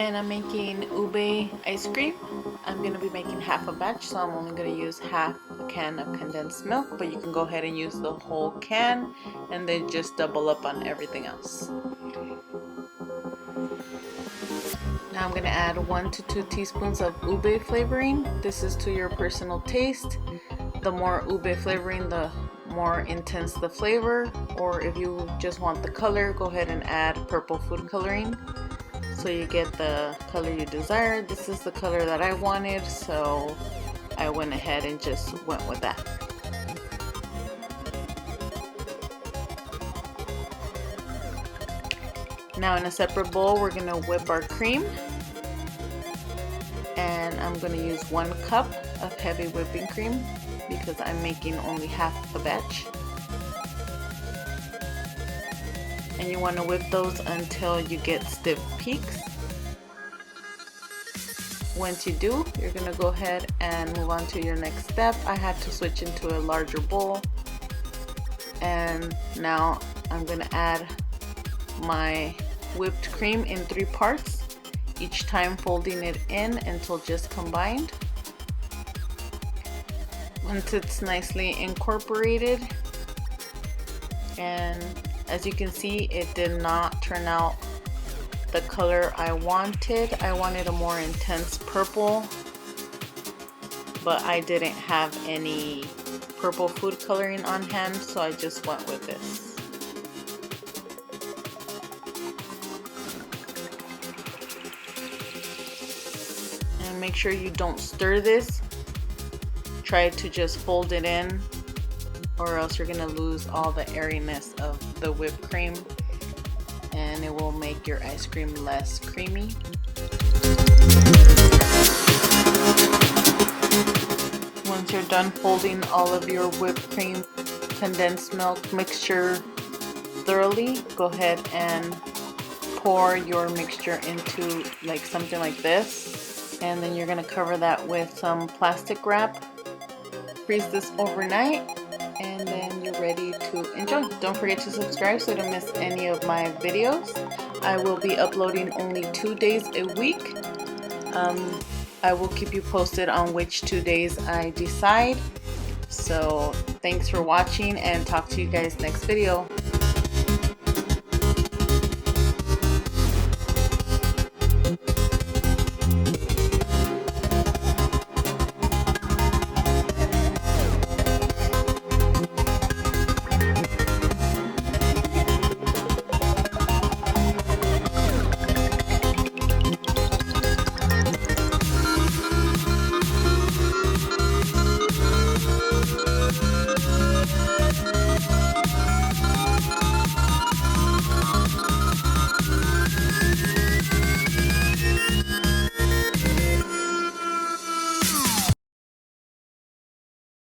And I'm making ube ice cream. I'm going to be making half a batch, so I'm only going to use half a can of condensed milk, but you can go ahead and use the whole can and then just double up on everything else. Now I'm going to add 1 to 2 teaspoons of ube flavoring. This is to your personal taste. The more ube flavoring, the more intense the flavor, or if you just want the color, go ahead and add purple food coloring so you get the color you desire. This is the color that I wanted, so I went ahead and just went with that. Now in a separate bowl, we're gonna whip our cream, and I'm gonna use 1 cup of heavy whipping cream because I'm making only half a batch. And you want to whip those until you get stiff peaks. Once you do, you're going to go ahead and move on to your next step. I had to switch into a larger bowl, and now I'm going to add my whipped cream in 3 parts, each time folding it in until just combined. Once it's nicely incorporated, and as you can see, it did not turn out the color I wanted. I wanted a more intense purple, but I didn't have any purple food coloring on hand, so I just went with this. And make sure you don't stir this. Try to just fold it in, or else you're gonna lose all the airiness of the whipped cream and it will make your ice cream less creamy. Once you're done folding all of your whipped cream condensed milk mixture thoroughly, go ahead and pour your mixture into like something like this, and then you're gonna cover that with some plastic wrap. Freeze this overnight, and then you're ready to enjoy. Don't forget to subscribe so you don't miss any of my videos. I will be uploading only 2 days a week. I will keep you posted on which 2 days I decide. So thanks for watching, and talk to you guys next video.